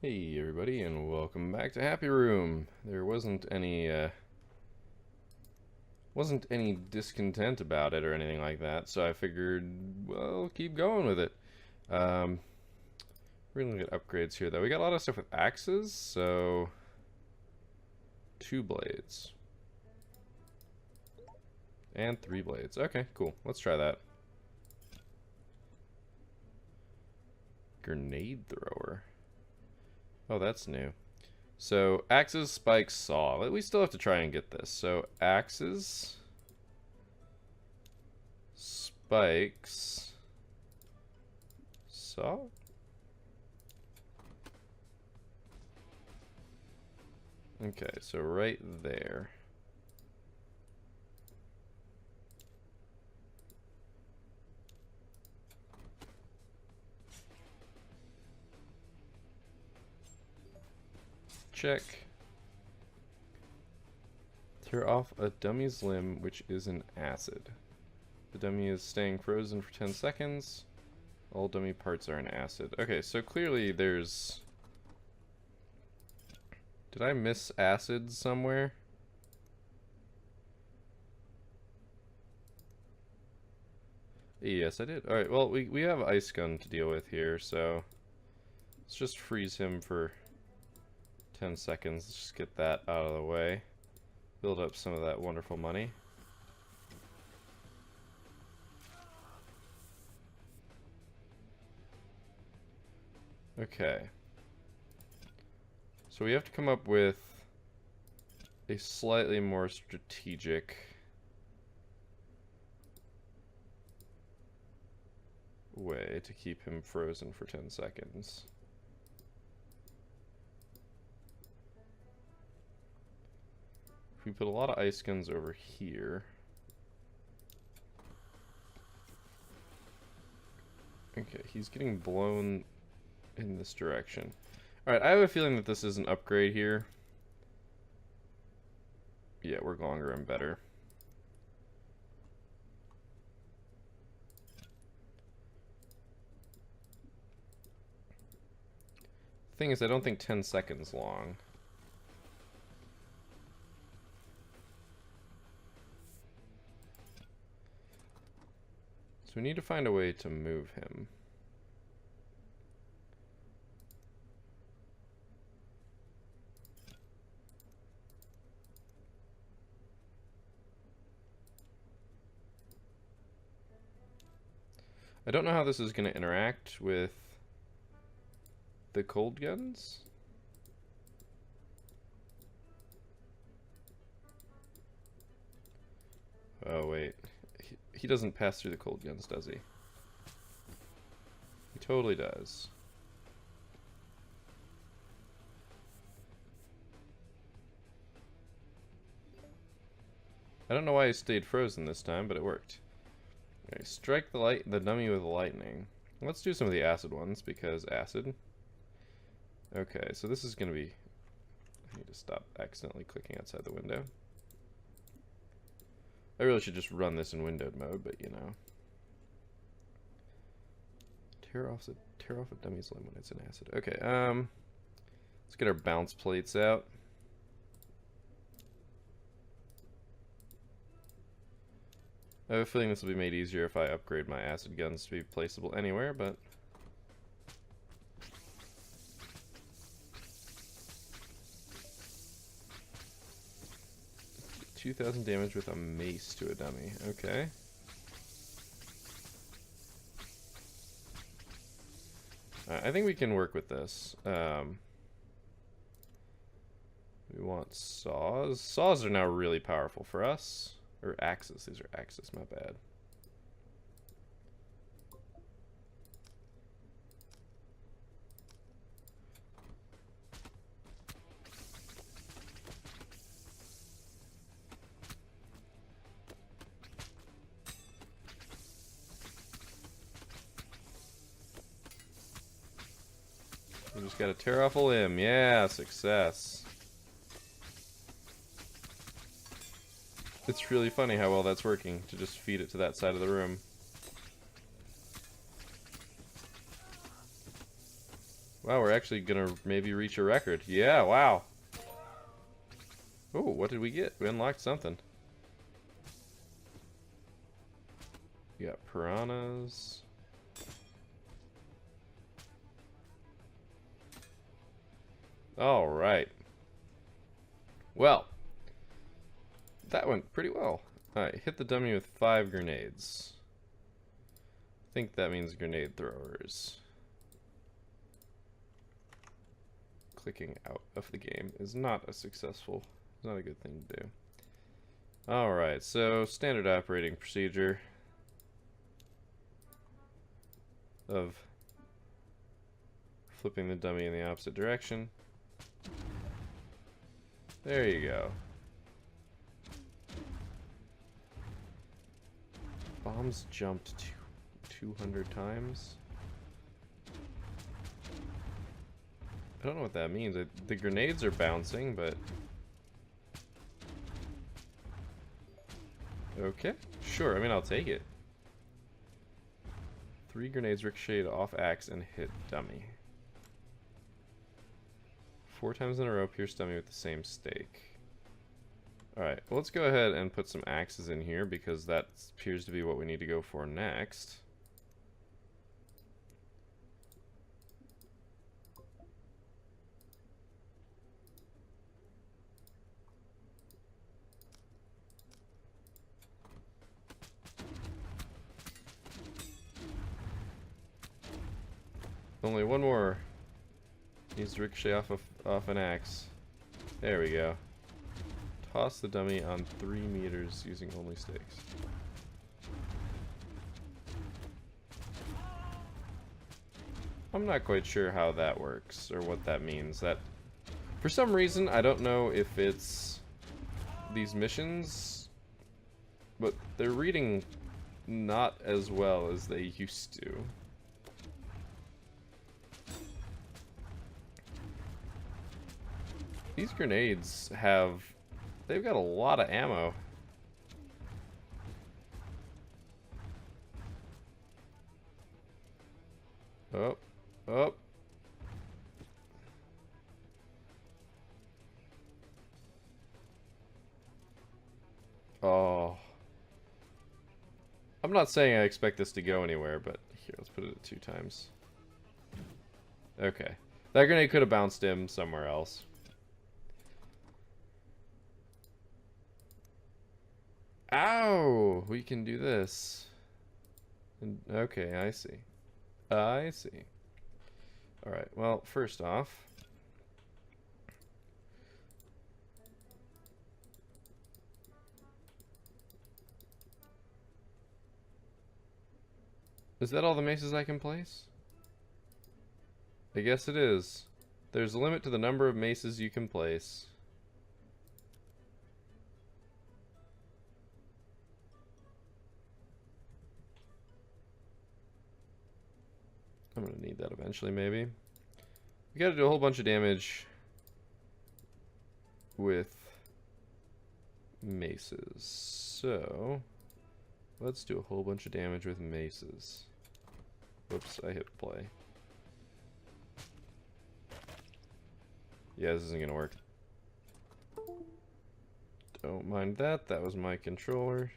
Hey everybody, and welcome back to Happy Room. There wasn't any discontent about it or anything like that, so I figured, well, keep going with it. Um, we're gonna get upgrades here though. We got a lot of stuff with axes, so 2 blades and 3 blades. Okay, cool. Let's try that. Grenade thrower. Oh, that's new. So, axes, spikes, saw. We still have to try and get this. So, axes, spikes, saw? Okay, so right there. Check. Tear off a dummy's limb, which is an acid. The dummy is staying frozen for 10 seconds. All dummy parts are an acid. Okay, so clearly there's... Did I miss acid somewhere? Yes, I did. Alright, well, we have Ice Gun to deal with here, so... Let's just freeze him for 10 seconds. Let's just get that out of the way. Build up some of that wonderful money. Okay. So we have to come up with a slightly more strategic way to keep him frozen for 10 seconds. If we put a lot of ice guns over here. Okay, he's getting blown in this direction. Alright, I have a feeling that this is an upgrade here. Yeah, we're longer and better. Thing is, I don't think 10 seconds long. So we need to find a way to move him. I don't know how this is going to interact with the cold guns. Oh, wait. He doesn't pass through the cold guns, does he? He totally does. I don't know why he stayed frozen this time, but it worked. Okay, strike the dummy with lightning. Let's do some of the acid ones, because acid. Okay, so this is gonna be... I need to stop accidentally clicking outside the window. I really should just run this in windowed mode, but you know. Tear off a dummy's limb when it's in acid. Okay, let's get our bounce plates out. I have a feeling this will be made easier if I upgrade my acid guns to be placeable anywhere, but... $2,000 damage with a mace to a dummy. Okay. I think we can work with this. We want saws. Saws are now really powerful for us. Or axes. These are axes, my bad. We just gotta tear off a limb. Yeah, success. It's really funny how well that's working, to just feed it to that side of the room. Wow, we're actually gonna maybe reach a record. Yeah, wow. Oh, what did we get? We unlocked something. We got piranhas. Alright. Well, that went pretty well. Alright, hit the dummy with 5 grenades. I think that means grenade throwers. Clicking out of the game is not a good thing to do. Alright, so standard operating procedure of flipping the dummy in the opposite direction. There you go. Bombs jumped 200 times. I don't know what that means. The grenades are bouncing, but... Okay, sure. I mean, I'll take it. 3 grenades ricocheted off axe and hit dummy. 4 times in a row, pierce dummy with the same stake. Alright, well, let's go ahead and put some axes in here because that appears to be what we need to go for next. Only one more. Needs to ricochet off an axe. There we go. Toss the dummy on 3 meters using only stakes. I'm not quite sure how that works or what that means. That, for some reason, I don't know if it's these missions, but they're reading not as well as they used to. These grenades they've got a lot of ammo. Oh, oh. Oh. I'm not saying I expect this to go anywhere, but here, let's put it at 2 times. Okay. That grenade could have bounced him somewhere else. Ow! We can do this. Okay, I see. I see. Alright, well, first off... Is that all the maces I can place? I guess it is. There's a limit to the number of maces you can place. I'm gonna need that eventually, maybe. We gotta do a whole bunch of damage with maces. So, let's do a whole bunch of damage with maces. Whoops, I hit play. Yeah, this isn't gonna work. Don't mind that, that was my controller.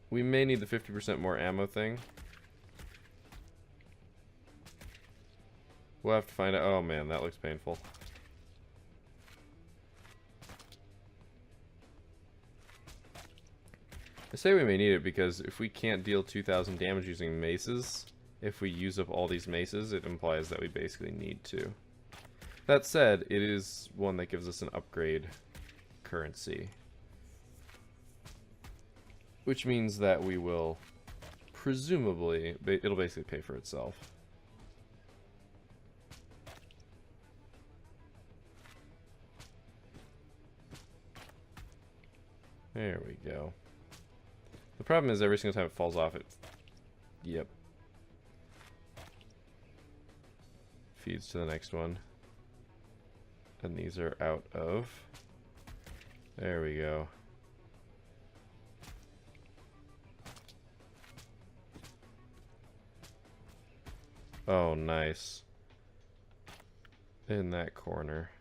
We may need the 50% more ammo thing. We'll have to find out. Oh man, that looks painful. I say we may need it because if we can't deal 2,000 damage using maces, if we use up all these maces, it implies that we basically need to. That said, it is one that gives us an upgrade currency. Which means that we will, presumably, it'll basically pay for itself. There we go. The problem is every single time it falls off, it... Yep. Feeds to the next one. And these are out of... There we go. Oh, nice. In that corner.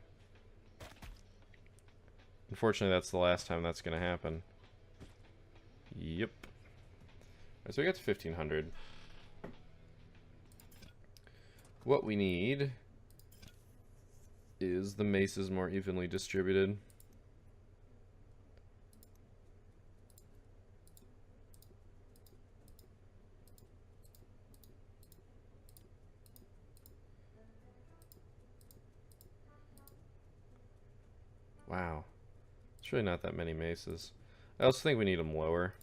Unfortunately, that's the last time that's going to happen. Yep. Alright, so we got to 1,500. What we need is the maces more evenly distributed. Wow. It's really not that many maces. I also think we need them lower.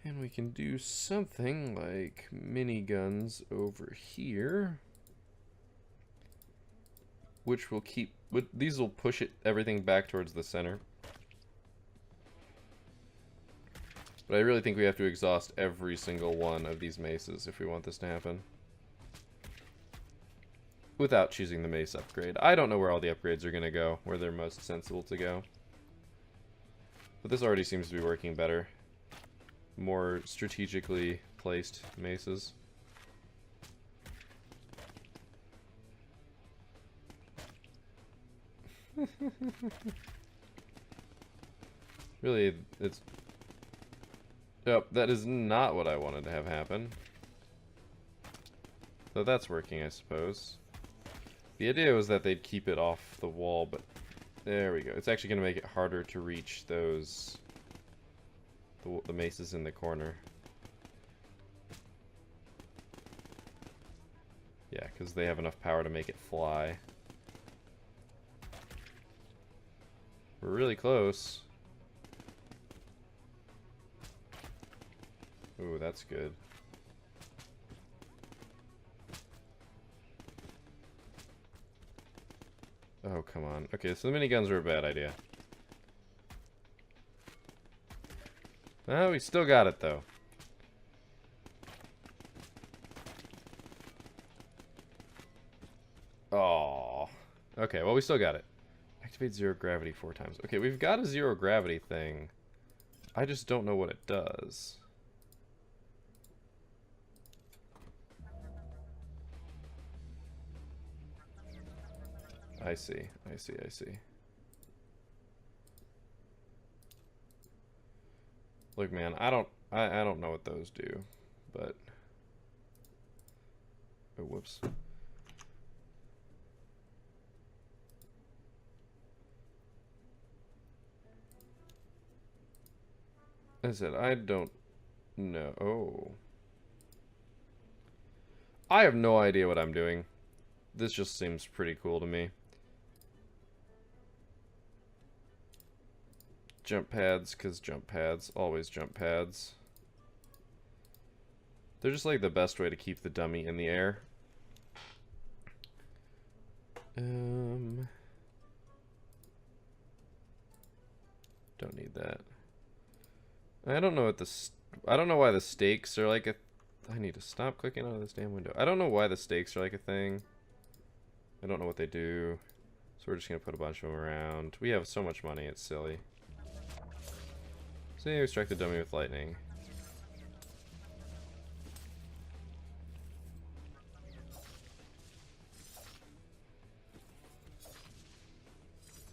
And we can do something like miniguns over here. Which will keep... These will push everything back towards the center. But I really think we have to exhaust every single one of these maces if we want this to happen. Without choosing the mace upgrade. I don't know where all the upgrades are going to go, where they're most sensible to go. But this already seems to be working better. More strategically placed maces. Really, it's... Yep, that is not what I wanted to have happen. So that's working, I suppose. The idea was that they'd keep it off the wall, but there we go. It's actually going to make it harder to reach those... the maces in the corner. Yeah, because they have enough power to make it fly. We're really close. Ooh, that's good. Oh, come on. Okay, so the miniguns were a bad idea. Oh, we still got it, though. Oh. Okay, well, we still got it. Activate zero gravity 4 times. Okay, we've got a zero gravity thing. I just don't know what it does. I see. I see. I see. Look, man, I don't know what those do, but... Oh, whoops. I said, I don't know. Oh. I have no idea what I'm doing. This just seems pretty cool to me. Jump pads, because jump pads. Always jump pads. They're just like the best way to keep the dummy in the air. Don't need that. I don't know what I don't know why the stakes are like a... I need to stop clicking out of this damn window. I don't know why the stakes are like a thing. I don't know what they do. So we're just going to put a bunch of them around. We have so much money, it's silly. So we strike the dummy with lightning.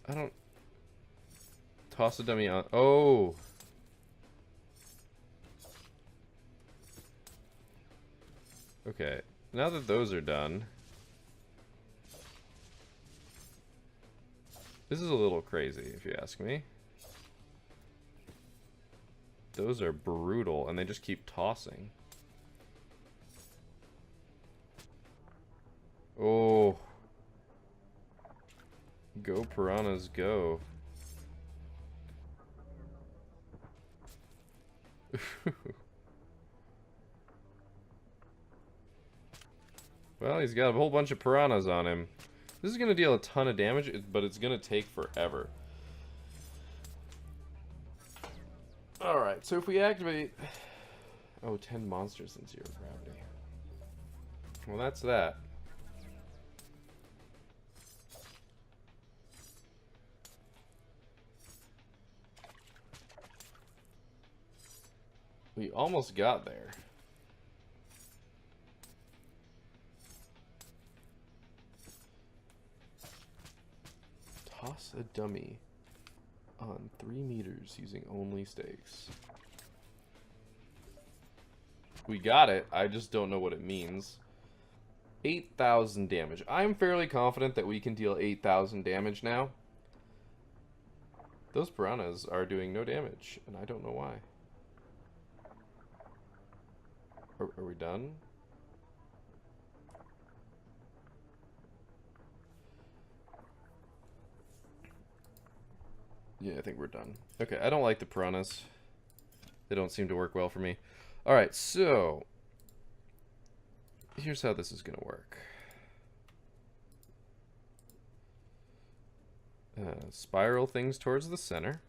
I don't... Toss the dummy on... Oh! Okay, now that those are done... This is a little crazy, if you ask me. Those are brutal, and they just keep tossing. Oh. Go, piranhas, go. Well, he's got a whole bunch of piranhas on him. This is going to deal a ton of damage, but it's going to take forever. Alright, so if we activate... Oh, 10 monsters in zero gravity. Well, that's that. We almost got there. Toss a dummy on 3 meters using only stakes. We got it. I just don't know what it means. 8,000 damage. I'm fairly confident that we can deal 8,000 damage now. Those piranhas are doing no damage, and I don't know why. Are we done? Yeah, I think we're done. Okay, I don't like the piranhas. They don't seem to work well for me. Alright, so here's how this is going to work. Spiral things towards the center.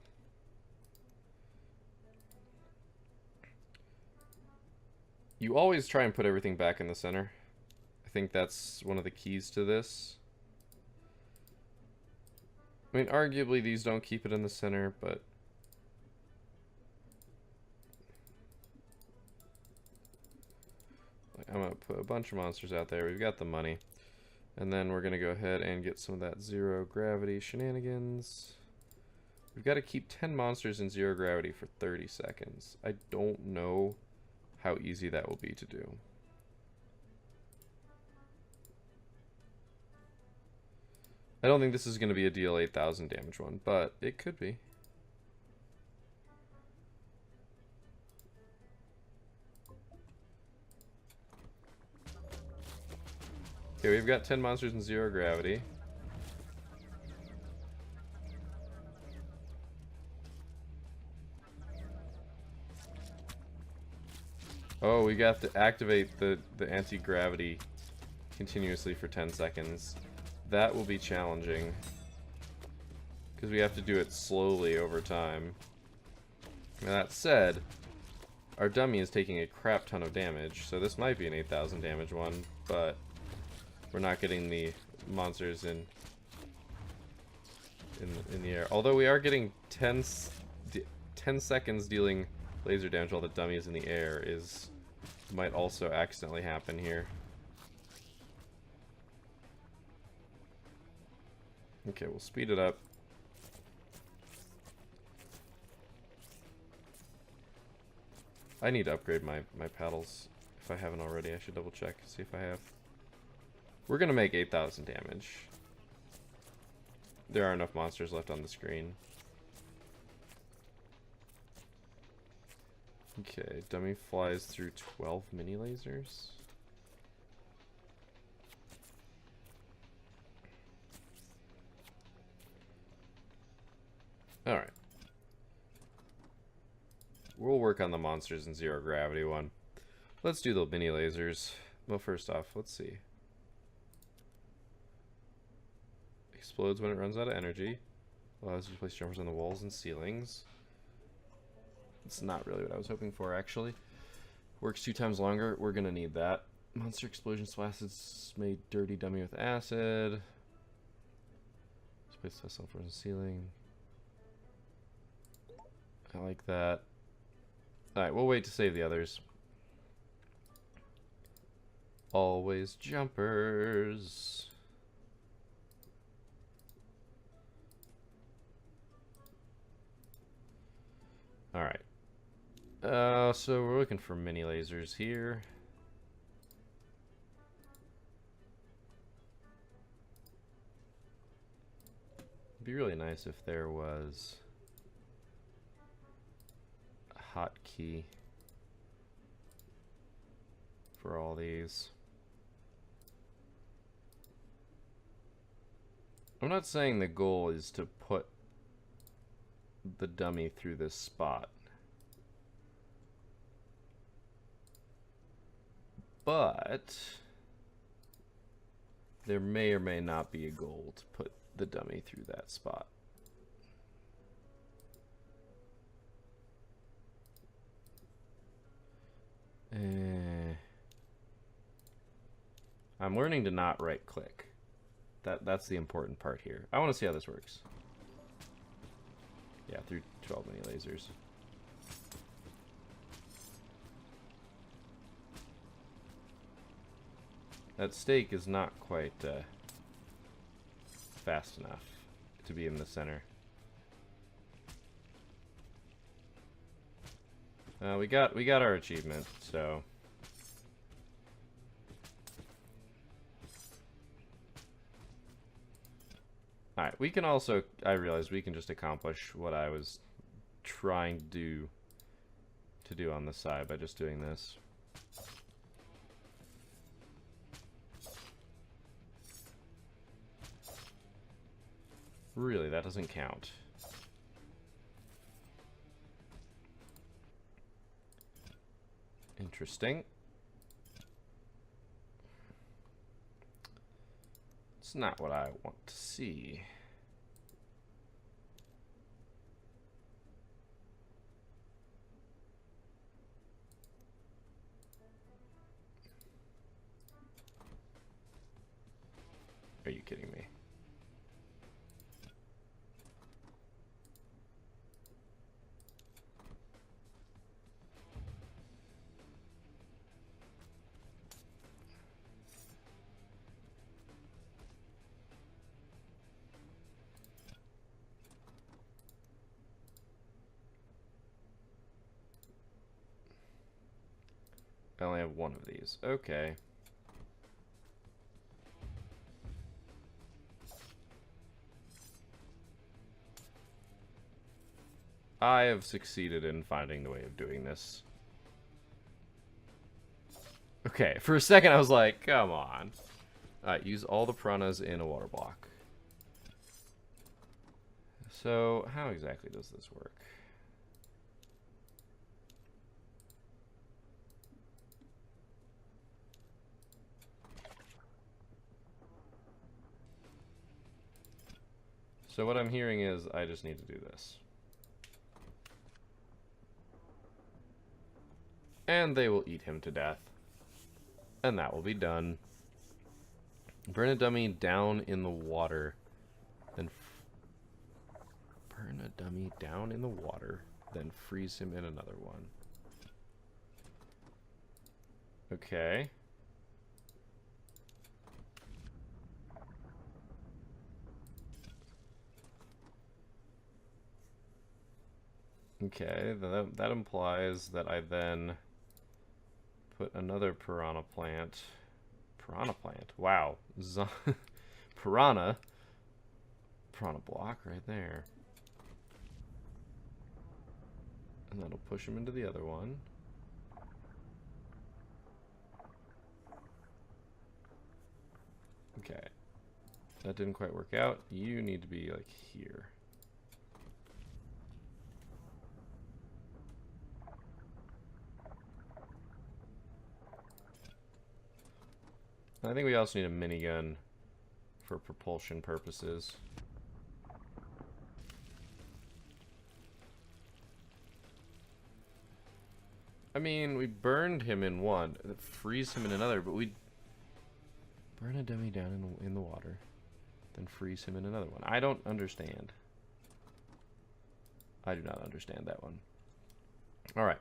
You always try and put everything back in the center. I think that's one of the keys to this. I mean, arguably these don't keep it in the center, but I'm going to put a bunch of monsters out there. We've got the money. And then we're going to go ahead and get some of that zero gravity shenanigans. We've got to keep 10 monsters in zero gravity for 30 seconds. I don't know how easy that will be to do. I don't think this is going to be a deal 8,000 damage one, but it could be. Okay, we've got 10 monsters in zero gravity. Oh, we got to activate the anti-gravity continuously for 10 seconds. That will be challenging, because we have to do it slowly over time. Now that said, our dummy is taking a crap ton of damage, so this might be an 8,000 damage one, but we're not getting the monsters in the air. Although we are getting 10 seconds dealing laser damage while the dummy is in the air might also accidentally happen here. Okay, we'll speed it up. I need to upgrade my paddles. If I haven't already, I should double check, see if I have. We're gonna make 8,000 damage. There are enough monsters left on the screen. Okay, dummy flies through 12 mini lasers. Alright. We'll work on the monsters in zero gravity one. Let's do the mini lasers. Well, first off, let's see. Explodes when it runs out of energy. Allows you to place jumpers on the walls and ceilings. It's not really what I was hoping for, actually. Works 2 times longer. We're gonna need that. Monster explosion splashes made dirty dummy with acid. Space test on floors and ceiling. I like that. Alright, we'll wait to save the others. Always jumpers. Alright. So we're looking for mini lasers here. It'd be really nice if there was a hotkey for all these. I'm not saying the goal is to put the dummy through this spot, but there may or may not be a goal to put the dummy through that spot. I'm learning to not right click. That's the important part here. I want to see how this works. Yeah, through 12 mini lasers. That stake is not quite fast enough to be in the center. We got our achievement, so. Alright, we can also, I realized we can just accomplish what I was trying to do on the side by just doing this. Really, that doesn't count. Interesting. It's not what I want to see. Are you kidding me? I only have one of these. Okay. I have succeeded in finding the way of doing this. Okay, for a second I was like, come on. Alright, use all the piranhas in a water block. So, how exactly does this work? So what I'm hearing is I just need to do this. And they will eat him to death. And that will be done. Burn a dummy down in the water. Then burn a dummy down in the water. Then freeze him in another one. Okay. Okay, that implies that I then put another piranha plant. Piranha plant? Wow. Piranha. Piranha block right there. And that'll push him into the other one. Okay. That didn't quite work out. You need to be like here. I think we also need a minigun for propulsion purposes. I mean, we burned him in one, freeze him in another, but we burn a dummy down in the water, then freeze him in another one. I don't understand. I do not understand that one. Alright.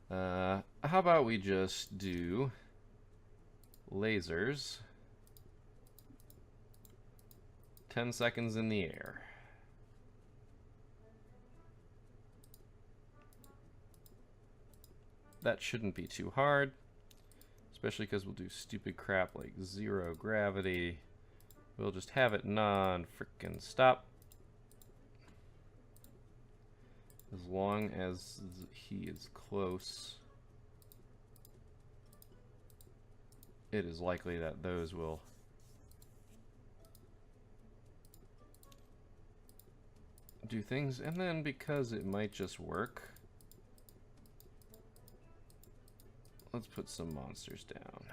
How about we just do lasers. 10 seconds in the air. That shouldn't be too hard, especially because we'll do stupid crap like zero gravity. We'll just have it non-frickin' stop. As long as he is close, it is likely that those will do things. And then because it might just work, let's put some monsters down.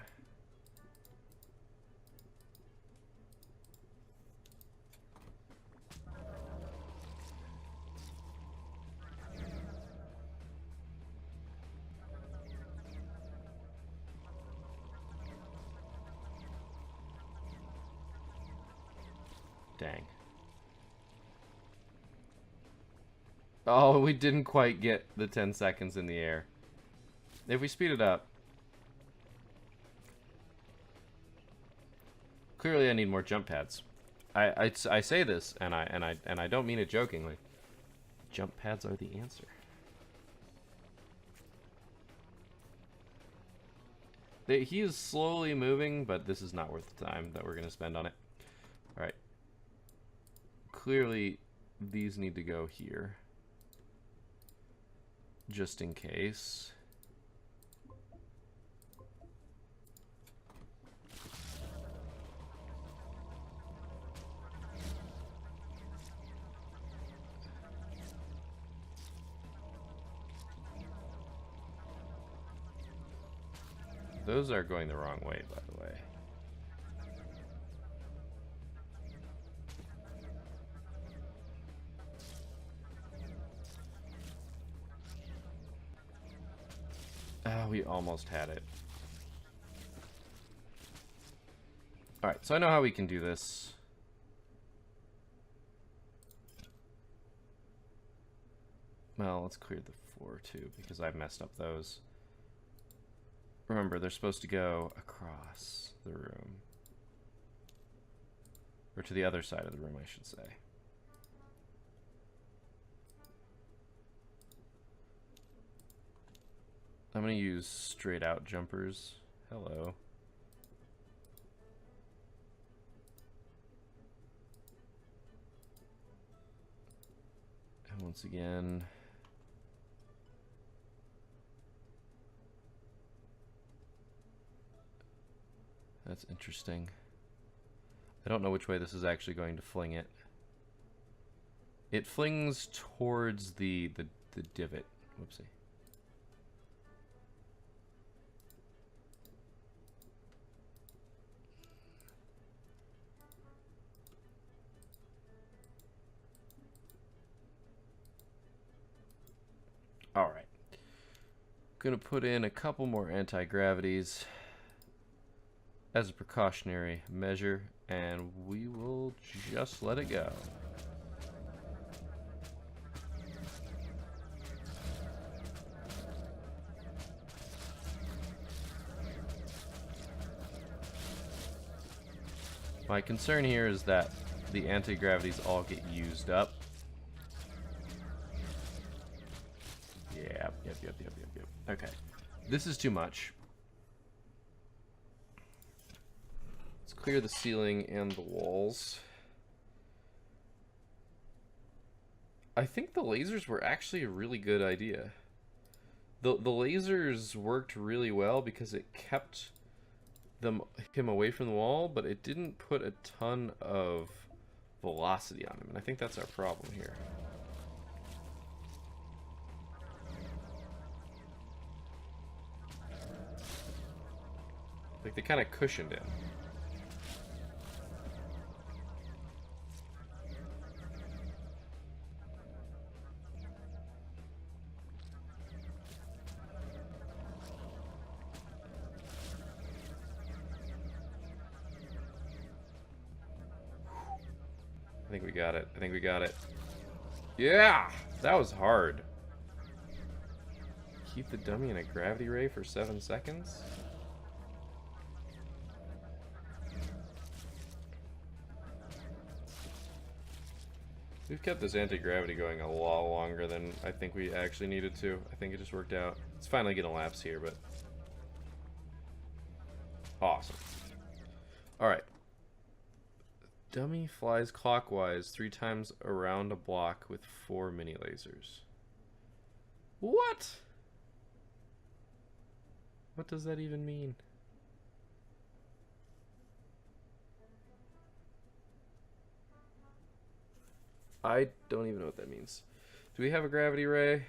Dang. Oh, we didn't quite get the 10 seconds in the air. If we speed it up. Clearly, I need more jump pads. I say this, and I don't mean it jokingly. Jump pads are the answer. He is slowly moving, but this is not worth the time that we're going to spend on it. All right. Clearly, these need to go here. Just in case. Those are going the wrong way, by the way. Oh, we almost had it. Alright, so I know how we can do this. Well, let's clear the floor too, because I've messed up those. Remember, they're supposed to go across the room. Or to the other side of the room, I should say. I'm going to use straight out jumpers. Hello. And once again... That's interesting. I don't know which way this is actually going to fling it. It flings towards the divot. Whoopsie. All right. Gonna put in a couple more anti-gravities as a precautionary measure, and we will just let it go. My concern here is that the anti-gravities all get used up. Yep. Okay. This is too much. Let's clear the ceiling and the walls. I think the lasers were actually a really good idea. The lasers worked really well because it kept him away from the wall, but it didn't put a ton of velocity on him, and I think that's our problem here. Like, they kind of cushioned him. I think we got it. I think we got it. Yeah! That was hard. Keep the dummy in a gravity ray for 7 seconds? We've kept this anti-gravity going a lot longer than I think we actually needed to. I think it just worked out. It's finally gonna lapse here, but... Awesome. Alright. Dummy flies clockwise 3 times around a block with 4 mini lasers. What? What does that even mean? I don't even know what that means. Do we have a gravity ray? I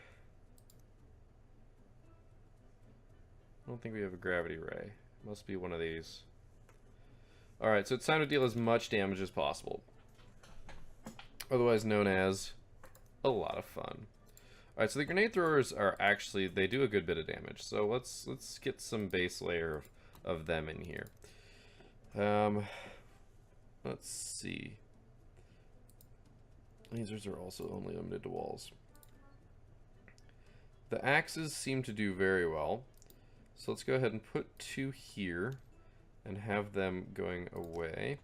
don't think we have a gravity ray. Must be one of these. Alright, so it's time to deal as much damage as possible. Otherwise known as a lot of fun. Alright, so the grenade throwers are actually, they do a good bit of damage. So let's get some base layer of them in here. Let's see. Lasers are also only limited to walls. The axes seem to do very well. So let's go ahead and put 2 here. and have them going away.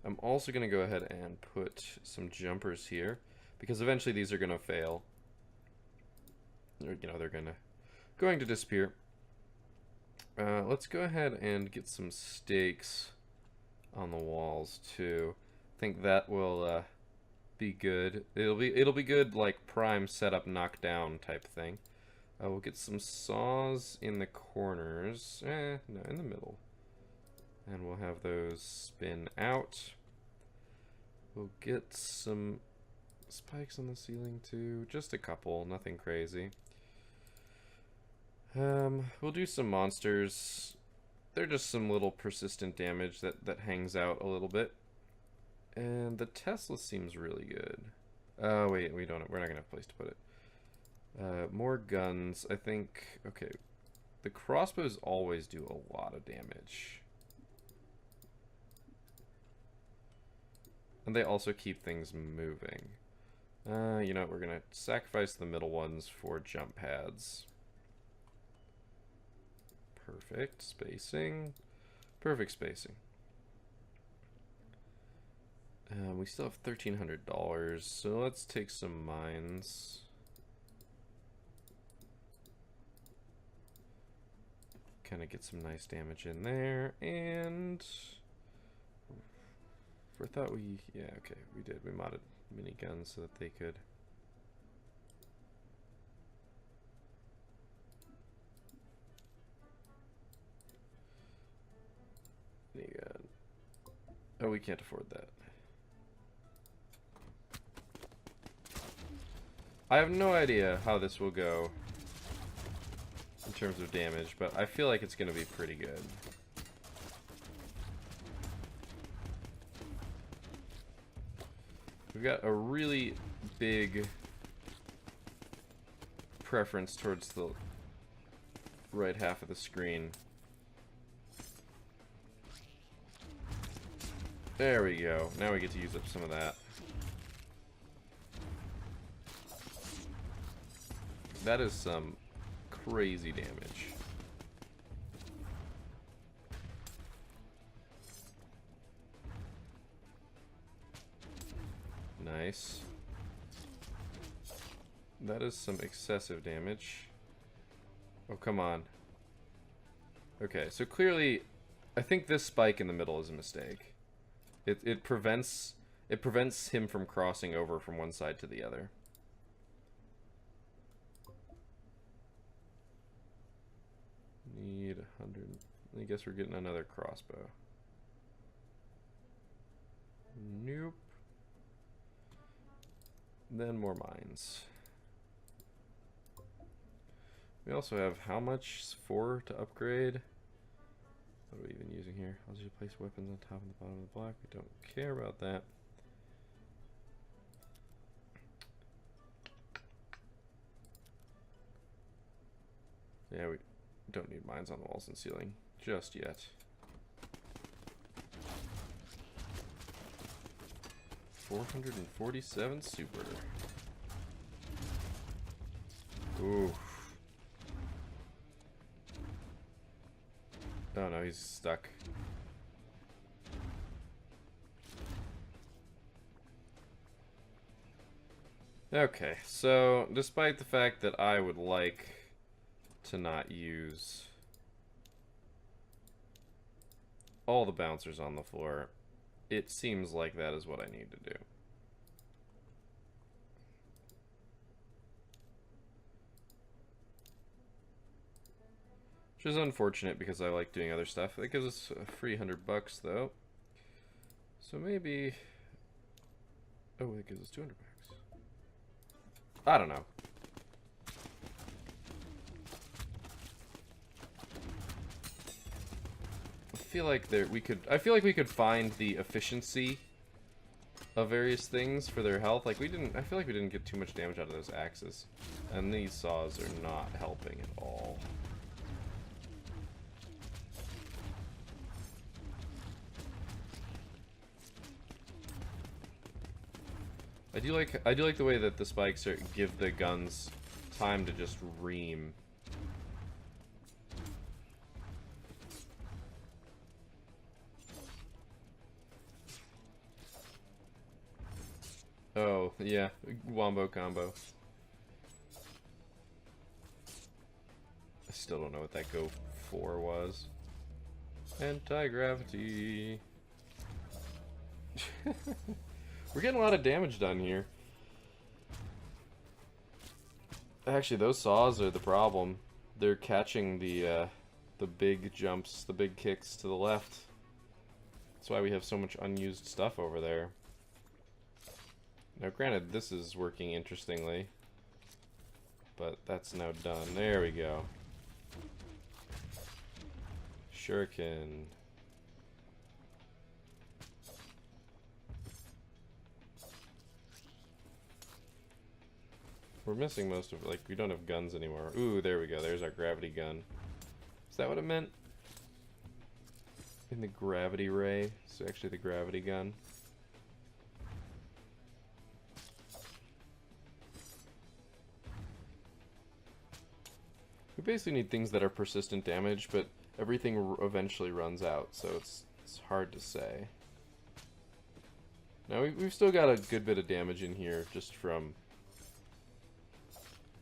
I'm also going to go ahead and put some jumpers here, because eventually these are going to fail. Or, you know, they're going to disappear. Let's go ahead and get some stakes on the walls too. I think that will be good. It'll be good, like prime setup knockdown type thing. We'll get some saws in the corners. No, in the middle. And we'll have those spin out. We'll get some spikes on the ceiling too. Just a couple, nothing crazy. We'll do some monsters. They're just some little persistent damage that hangs out a little bit. And the Tesla seems really good. Oh wait, we're not gonna have a place to put it. More guns, I think. Okay, the crossbows always do a lot of damage. And they also keep things moving. You know what, we're gonna sacrifice the middle ones for jump pads. Perfect spacing. Perfect spacing. We still have $1,300, so let's take some mines. Kind of get some nice damage in there, and I thought yeah, okay, we did. We modded miniguns so that they could. Minigun. Oh, we can't afford that. I have no idea how this will go in terms of damage, but I feel like it's going to be pretty good. We've got a really big preference towards the right half of the screen. There we go. Now we get to use up some of that. That is some crazy damage. Nice. That is some excessive damage. Oh, come on. Okay, so clearly, I think this spike in the middle is a mistake. It prevents him from crossing over from one side to the other. Need 100. I guess we're getting another crossbow. Nope. Then more mines. We also have how much? 4 to upgrade. What are we even using here? I'll just place weapons on top and the bottom of the block. We don't care about that. Yeah, we don't need mines on the walls and ceiling just yet. $447 super. Ooh. Oh no, he's stuck. Okay, so despite the fact that I would like to not use all the bouncers on the floor, it seems like that is what I need to do. Which is unfortunate because I like doing other stuff. That gives us a free $100 though. So maybe... Oh, that gives us $200. I don't know. I feel like I feel like we could find the efficiency of various things for their health. Like I feel like we didn't get too much damage out of those axes. And these saws are not helping at all. I do like the way that the spikes give the guns time to just ream. Oh, yeah. Wombo combo. I still don't know what that go for was. Anti-gravity. We're getting a lot of damage done here. Actually, those saws are the problem. They're catching the big jumps, the big kicks to the left. That's why we have so much unused stuff over there. Now, granted, this is working interestingly, but that's now done. There we go. Shuriken. We're missing most of it. Like, we don't have guns anymore. Ooh, there we go. There's our gravity gun. Is that what it meant? In the gravity ray? It's actually the gravity gun. We basically need things that are persistent damage, but everything eventually runs out, so it's hard to say. Now, we've still got a good bit of damage in here just from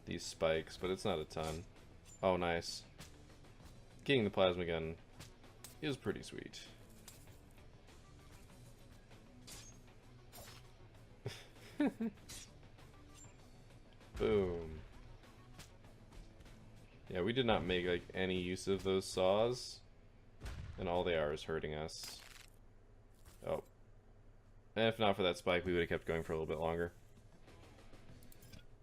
these spikes, but it's not a ton. Oh, nice. Getting the plasma gun is pretty sweet. Boom. Yeah, we did not make like any use of those saws, and all they are is hurting us. Oh. And if not for that spike, we would have kept going for a little bit longer.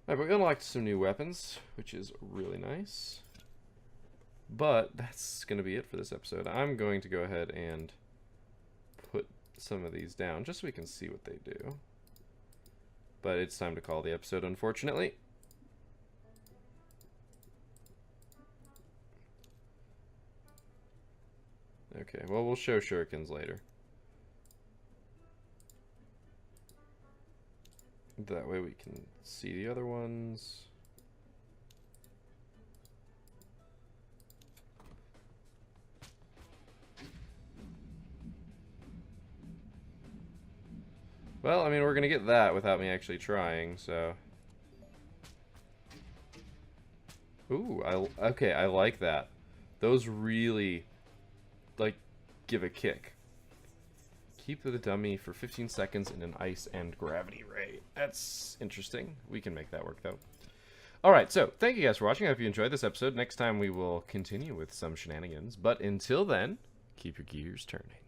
Alright, but we unlocked some new weapons, which is really nice. But that's going to be it for this episode. I'm going to go ahead and put some of these down, just so we can see what they do. But it's time to call the episode, unfortunately. Okay, well, we'll show shurikens later. That way we can see the other ones. Well, I mean, we're gonna get that without me actually trying, so... Ooh, okay, I like that. Those really, like, give a kick. Keep the dummy for 15 seconds in an ice and gravity ray. That's interesting. We can make that work, though. Alright, so, thank you guys for watching. I hope you enjoyed this episode. Next time we will continue with some shenanigans. But until then, keep your gears turning.